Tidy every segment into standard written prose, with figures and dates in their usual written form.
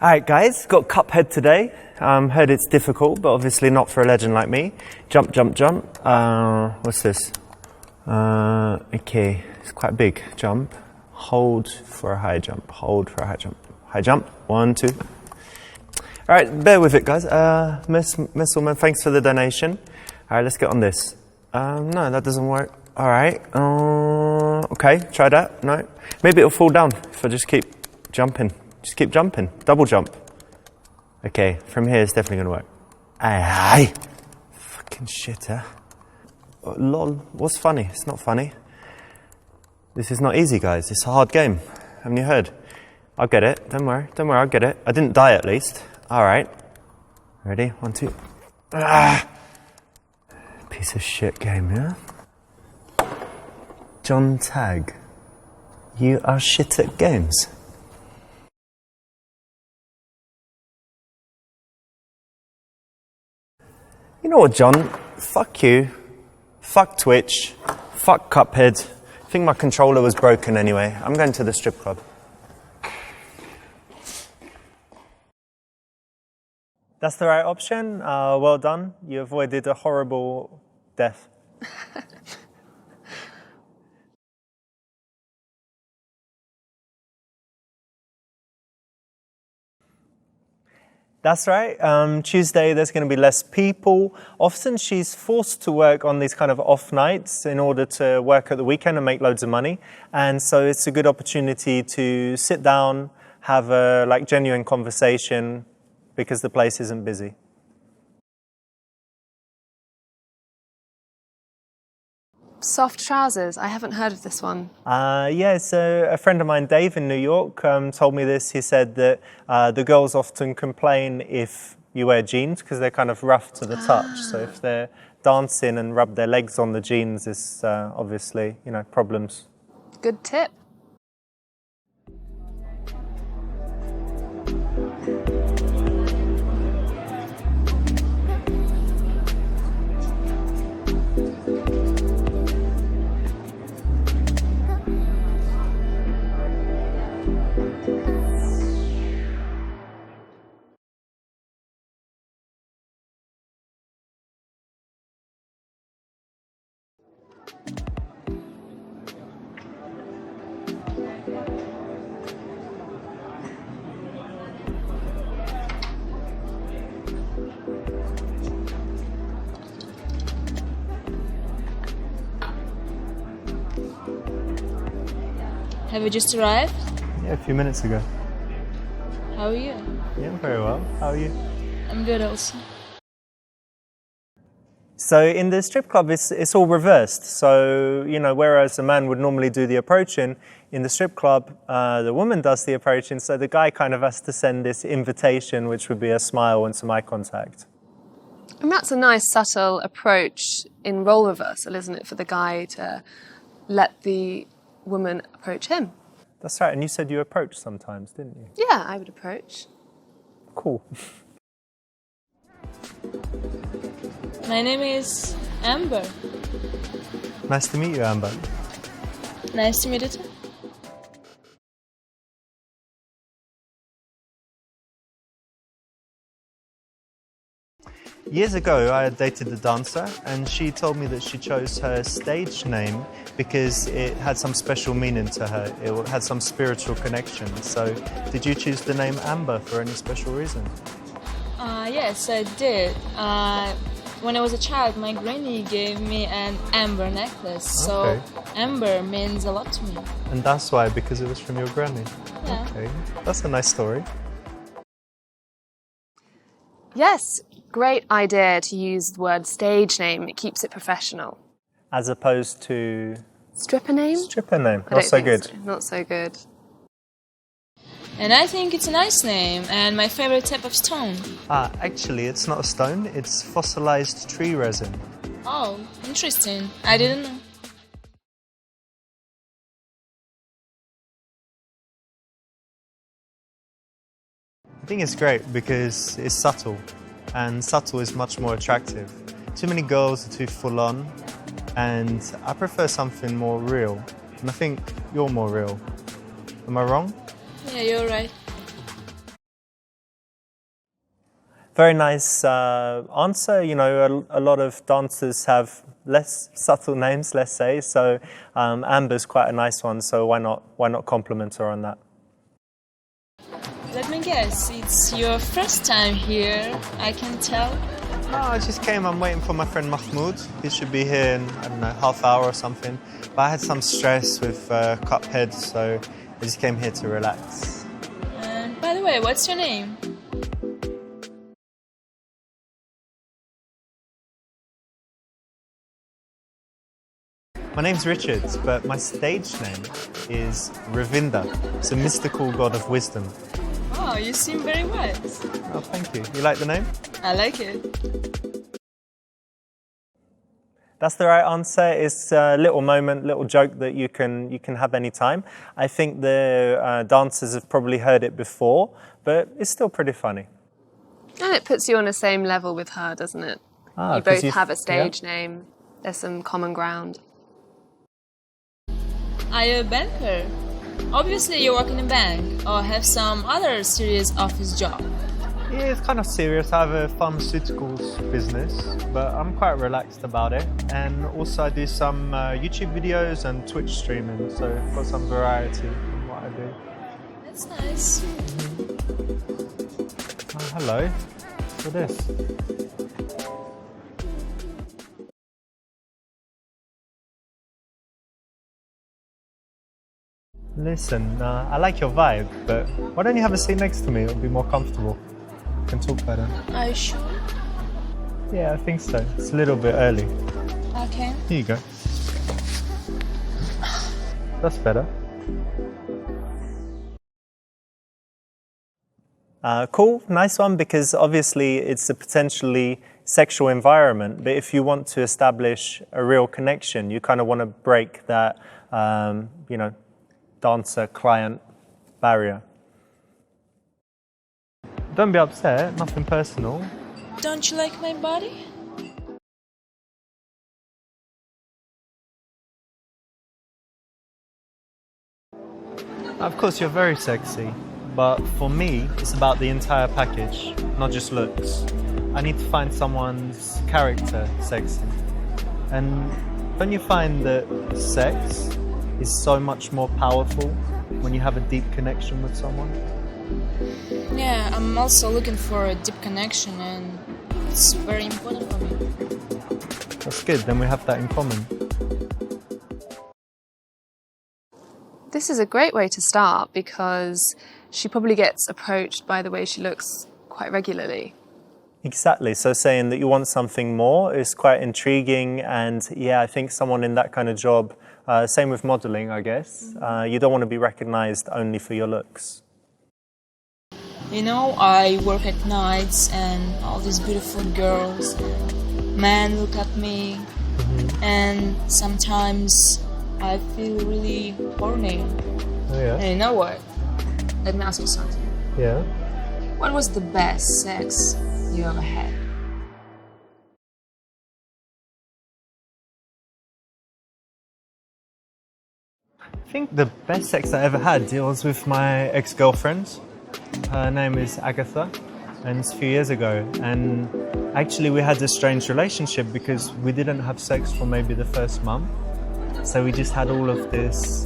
Alright guys, got Cuphead today. Heard it's difficult, but obviously not for a legend like me. Jump, jump, jump. What's this? Okay, it's quite big. Jump. Hold for a high jump. Hold for a high jump. High jump. 1, 2. Alright, bear with it guys. Misselman, thanks for the donation. Alright, let's get on this. No, that doesn't work. Alright. Okay, try that. No. Maybe it'll fall down if I just keep jumping. Just keep jumping. Double jump. Okay, from here it's definitely going to work. Aye. Fucking shitter. Oh, lol. What's funny? It's not funny. This is not easy, guys. It's a hard game. Haven't you heard? I'll get it. Don't worry. Don't worry, I'll get it. I didn't die at least. Alright. Ready? 1, 2. Piece of shit game, yeah? John Tagg. You are shit at games. You know what, John? Fuck you. Fuck Twitch. Fuck Cuphead. I think my controller was broken anyway. I'm going to the strip club. That's the right option. Well done. You avoided a horrible death. That's right. Tuesday, there's going to be less people. Often she's forced to work on these kind of off nights in order to work at the weekend and make loads of money. And so it's a good opportunity to sit down, have a genuine conversation because the place isn't busy. Soft trousers. I haven't heard of this one. Yeah, so a friend of mine, Dave, in New York, told me this. He said that the girls often complain if you wear jeans because they're kind of rough to the touch. So if they're dancing and rub their legs on the jeans, it's obviously, problems. Good tip. Have you just arrived? Yeah, a few minutes ago. How are you? Yeah, very well. How are you? I'm good also. So in the strip club, it's all reversed. So, whereas a man would normally do the approaching, in the strip club, the woman does the approaching. So the guy kind of has to send this invitation, which would be a smile and some eye contact. And that's a nice subtle approach in role reversal, isn't it, for the guy to let the woman approach him? That's right. And you said you approach sometimes, didn't you? Yeah, I would approach. Cool. My name is Amber. Nice to meet you, Amber. Nice to meet you too. Years ago, I had dated a dancer, and she told me that she chose her stage name because it had some special meaning to her. It had some spiritual connection. So, did you choose the name Amber for any special reason? Yes, I did. When I was a child, my granny gave me an amber necklace. So, amber means a lot to me. And that's why, because it was from your granny? Yeah. Okay, that's a nice story. Yes, great idea to use the word stage name. It keeps it professional. As opposed to... Stripper name? Stripper name. Not so good. So. Not so good. And I think it's a nice name and my favorite type of stone. Actually, it's not a stone. It's fossilized tree resin. Oh, interesting. I didn't know. I think it's great because it's subtle, and subtle is much more attractive. Too many girls are too full on, and I prefer something more real. And I think you're more real. Am I wrong? Yeah, you're right. Very nice answer. You know, a lot of dancers have less subtle names, let's say. So Amber's quite a nice one. So why not compliment her on that? Let me guess, it's your first time here, I can tell. No, I just came. I'm waiting for my friend Mahmoud. He should be here in, I don't know, half hour or something. But I had some stress with Cuphead, so I just came here to relax. And by the way, what's your name? My name's Richard, but my stage name is Ravinda. It's a mystical god of wisdom. Oh, you seem very wise. Oh, thank you. You like the name? I like it. That's the right answer. It's a little moment, little joke that you can have any time. I think the dancers have probably heard it before, but it's still pretty funny. And it puts you on the same level with her, doesn't it? You both have a stage name. There's some common ground. Are you a banker? Obviously you work in a bank or have some other serious office job. Yeah, it's kind of serious. I have a pharmaceuticals business, but I'm quite relaxed about it. And also I do some YouTube videos and Twitch streaming, so I've got some variety in what I do. That's nice. Oh, hello. What's this? Listen, I like your vibe, but why don't you have a seat next to me? It'll be more comfortable. We can talk better. Are you sure? Yeah, I think so. It's a little bit early. Okay. Here you go. That's better. Cool, nice one, because obviously it's a potentially sexual environment, but if you want to establish a real connection, you kind of want to break that, dancer-client barrier. Don't be upset, nothing personal. Don't you like my body? Of course, you're very sexy, but for me, it's about the entire package, not just looks. I need to find someone's character sexy. And don't you find that sex is so much more powerful when you have a deep connection with someone? Yeah, I'm also looking for a deep connection and it's very important for me. That's good, then we have that in common. This is a great way to start because she probably gets approached by the way she looks quite regularly. Exactly, so saying that you want something more is quite intriguing, and yeah, I think someone in that kind of job, same with modelling, I guess, you don't want to be recognised only for your looks. You know, I work at nights and all these beautiful girls, men look at me, and sometimes I feel really horny. Oh yeah? And you know what? Let me ask you something. Yeah? What was the best sex you ever had? I think the best sex I ever had was with my ex-girlfriend. Her name is Agatha, and it's a few years ago. And actually we had a strange relationship because we didn't have sex for maybe the first month. So we just had all of this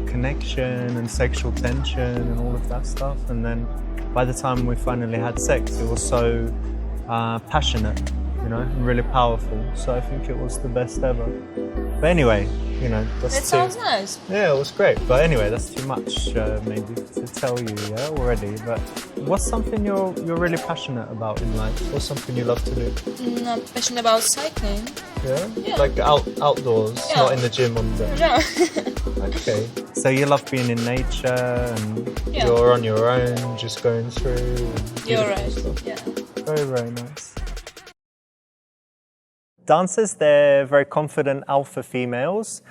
connection and sexual tension and all of that stuff. And then by the time we finally had sex, it was so passionate, you know, and really powerful. So I think it was the best ever. But anyway, you know, That sounds nice. Yeah, it was great. But anyway, that's too much maybe to tell you, yeah, already. But what's something you're really passionate about in life? What's something you love to do? I'm passionate about cycling. Yeah? Yeah. Like outdoors, Yeah. not in the gym on the... No. Okay. So you love being in nature and Yeah. you're on your own, just going through. And You're beautiful right. stuff. Yeah. Very, very nice. Dancers, they're very confident alpha females,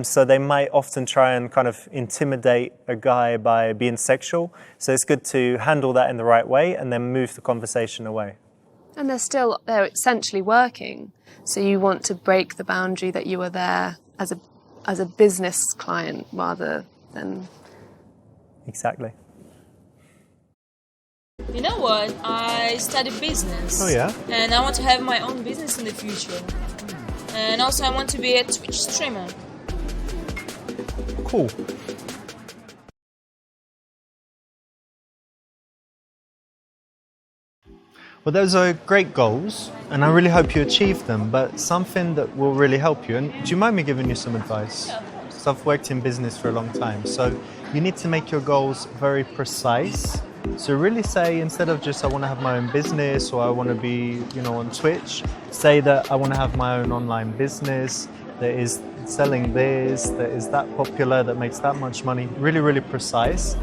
so they might often try and kind of intimidate a guy by being sexual. So it's good to handle that in the right way and then move the conversation away. And they're essentially working. So you want to break the boundary that you were there as a as a business client rather than... Exactly. You know what? I studied business. Oh yeah? And I want to have my own business in the future. And also I want to be a Twitch streamer. Cool. Well, those are great goals, and I really hope you achieve them, but something that will really help you, and do you mind me giving you some advice? Yeah, of course. So I've worked in business for a long time, so you need to make your goals very precise. So really say, instead of just I want to have my own business or I want to be, on Twitch, say that I want to have my own online business that is selling this, that is that popular, that makes that much money. Really, really precise.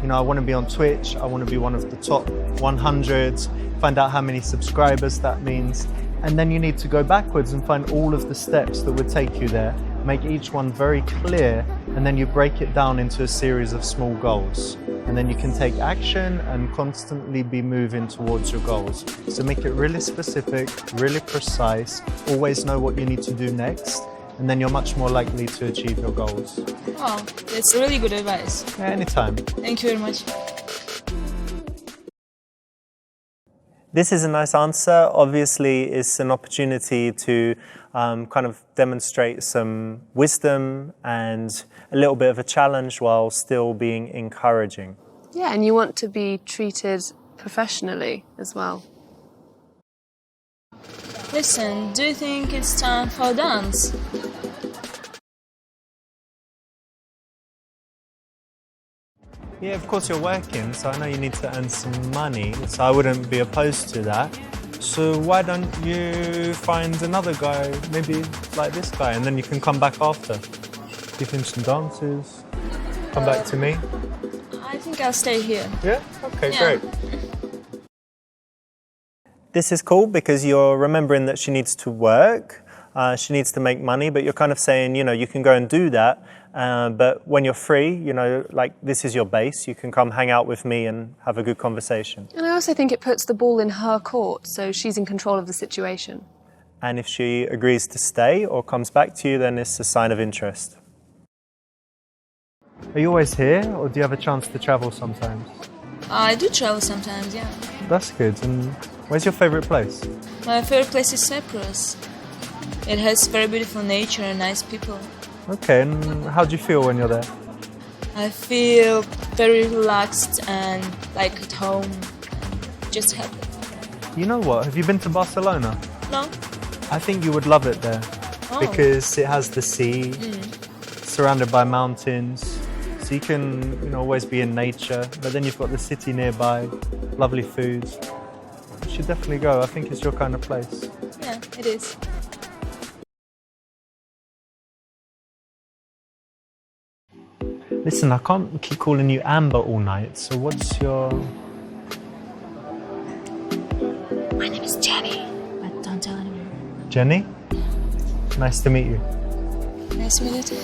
I want to be on Twitch, I want to be one of the top 100, find out how many subscribers that means, and then you need to go backwards and find all of the steps that would take you there, make each one very clear, and then you break it down into a series of small goals. And then you can take action and constantly be moving towards your goals. So make it really specific, really precise, always know what you need to do next, and then you're much more likely to achieve your goals. Wow, that's really good advice. Yeah, anytime. Thank you very much. This is a nice answer. Obviously, it's an opportunity to kind of demonstrate some wisdom and a little bit of a challenge while still being encouraging. Yeah, and you want to be treated professionally as well. Listen, do you think it's time for a dance? Yeah, of course you're working, so I know you need to earn some money, so I wouldn't be opposed to that. So why don't you find another guy, maybe like this guy, and then you can come back after. Give him some dances, come back to me. I think I'll stay here. Yeah? Okay, Yeah. great. This is cool because you're remembering that she needs to work, she needs to make money, but you're kind of saying, you can go and do that, but when you're free, like this is your base, you can come hang out with me and have a good conversation. And I also think it puts the ball in her court, so she's in control of the situation. And if she agrees to stay or comes back to you, then it's a sign of interest. Are you always here, or do you have a chance to travel sometimes? I do travel sometimes, yeah. That's good. And where's your favourite place? My favorite place is Cyprus. It has very beautiful nature and nice people. Okay, and how do you feel when you're there? I feel very relaxed and like at home. Just happy. You know what? Have you been to Barcelona? No? I think you would love it there. Oh. Because it has the sea, surrounded by mountains. So you can, always be in nature. But then you've got the city nearby, lovely food. You should definitely go. I think it's your kind of place. Yeah, it is. Listen, I can't keep calling you Amber all night, so what's your... My name is Jenny, but don't tell anyone. Jenny? Nice to meet you. Nice to meet you too.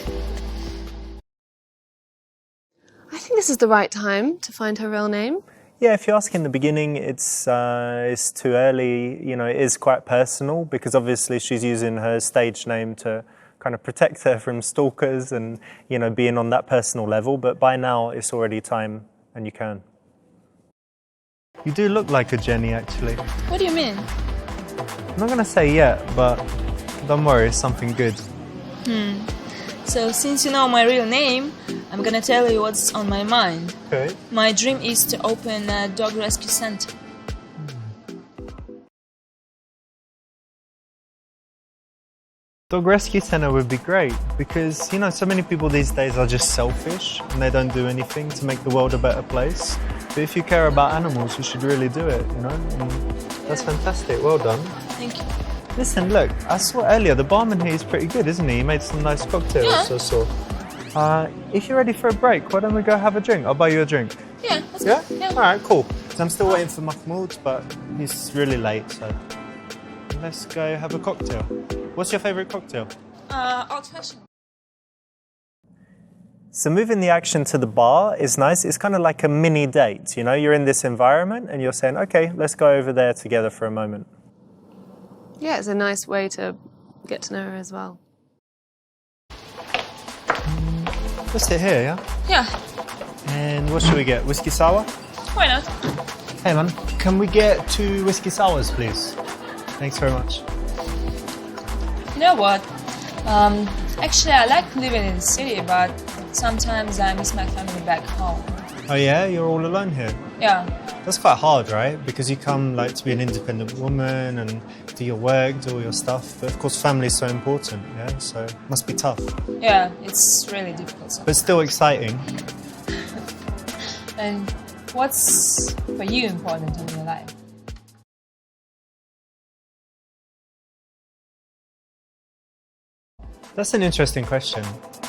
I think this is the right time to find her real name. Yeah, if you ask in the beginning, it's too early. It is quite personal because obviously she's using her stage name to kind of protect her from stalkers and, being on that personal level. But by now, it's already time and you can. You do look like a Jenny, actually. What do you mean? I'm not going to say yet, but don't worry, it's something good. So since you know my real name, I'm gonna tell you what's on my mind. Okay. My dream is to open a dog rescue center. Dog rescue center would be great because, so many people these days are just selfish and they don't do anything to make the world a better place. But if you care about animals, you should really do it, And that's fantastic. Well done. Thank you. Listen, look, I saw earlier, the barman here is pretty good, isn't he? He made some nice cocktails, Yeah. I saw. If you're ready for a break, why don't we go have a drink? I'll buy you a drink. Yeah, that's Yeah? good. Yeah. All right, cool. 'Cause I'm still waiting for Mahmoud, but he's really late, so let's go have a cocktail. What's your favourite cocktail? Old fashioned. So moving the action to the bar is nice. It's kind of like a mini date, You're in this environment and you're saying, okay, let's go over there together for a moment. Yeah, it's a nice way to get to know her as well. Let's sit here, yeah? Yeah, And what should we get? Whiskey sour? why not? Hey man, can we get 2 whiskey sours, please? Thanks very much. You know what? Actually, I like living in the city, but sometimes I miss my family back home. Oh yeah, you're all alone here? Yeah, That's quite hard, right? Because you come like to be an independent woman and do your work, do all your stuff. But of course, family is so important, yeah? So it must be tough. yeah, it's really difficult. But still exciting. And what's for you important in your life? That's an interesting question.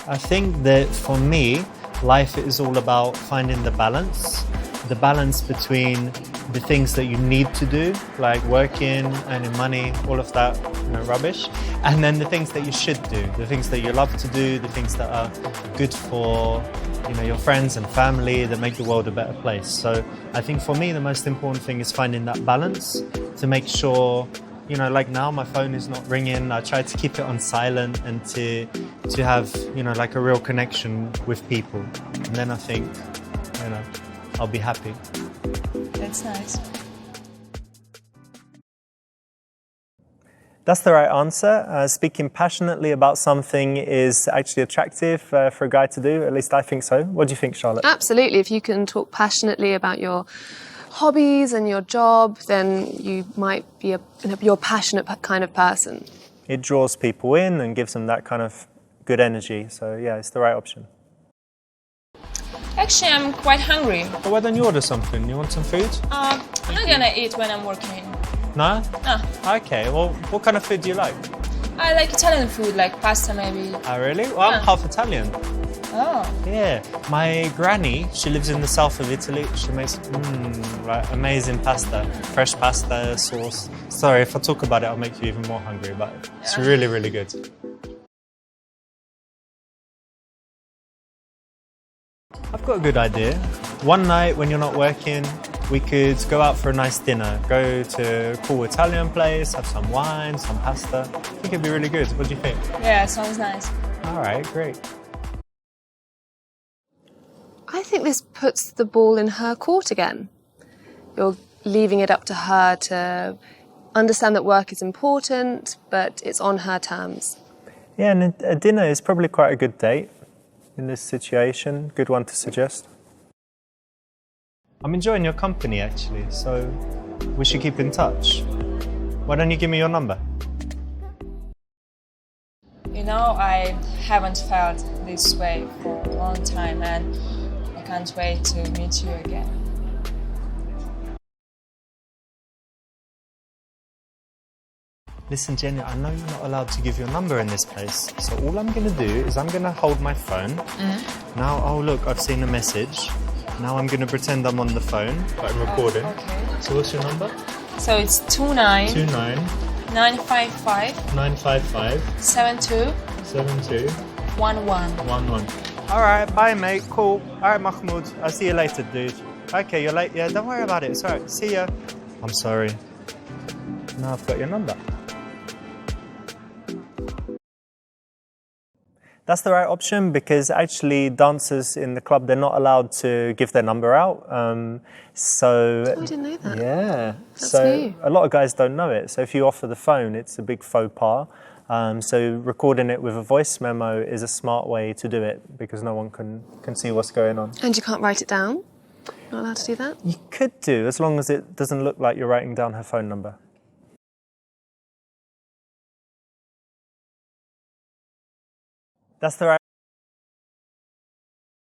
I think that for me, life is all about finding the balance between the things that you need to do, like working, earning money, all of that, rubbish, and then the things that you should do, the things that you love to do, the things that are good for, your friends and family, that make the world a better place. So I think for me, the most important thing is finding that balance to make sure, like now my phone is not ringing. I try to keep it on silent and to have, like a real connection with people. And then I think, I'll be happy. That's nice. That's the right answer. Speaking passionately about something is actually attractive for a guy to do. At least I think so. What do you think, Charlotte? Absolutely. If you can talk passionately about your hobbies and your job, then you might be you're a passionate kind of person. It draws people in and gives them that kind of good energy. So yeah, it's the right option. Actually, I'm quite hungry. Well, why don't you order something? You want some food? I'm not gonna eat when I'm working. No? No, Okay, well, what kind of food do you like? I like Italian food, like pasta maybe. Oh, really? Well, I'm Yeah. half Italian. Oh, Yeah, my granny, she lives in the south of Italy. She makes like amazing pasta, fresh pasta sauce. Sorry, if I talk about it, I'll make you even more hungry, but it's really, really good. I've got a good idea. One night when you're not working, we could go out for a nice dinner. Go to a cool Italian place, have some wine, some pasta. I think it'd be really good. What do you think? yeah, sounds nice. All right, great. I think this puts the ball in her court again. You're leaving it up to her to understand that work is important, but it's on her terms. Yeah, and a dinner is probably quite a good date in this situation. Good one to suggest. I'm enjoying your company, actually, so we should keep in touch. Why don't you give me your number? I haven't felt this way for a long time, and I can't wait to meet you again. Listen, Jenny, I know you're not allowed to give your number in this place, so all I'm going to do is I'm going to hold my phone. Now, oh look, I've seen a message. Now I'm going to pretend I'm on the phone, but I'm recording. Okay. So what's your number? So it's 29 29 955 955 72 72 11. 11. Alright, bye mate, cool. Alright, Mahmoud, I'll see you later, dude. Okay, you're late. Yeah, don't worry about it. It's alright. See ya. I'm sorry. Now I've got your number. That's the right option because actually dancers in the club, they're not allowed to give their number out. Oh, I didn't know that. Yeah. That's so new. a lot of guys don't know it. So if you offer the phone, it's a big faux pas. So recording it with a voice memo is a smart way to do it because no one can see what's going on. And you can't write it down? Not allowed to do that? You could do, as long as it doesn't look like you're writing down her phone number. That's the right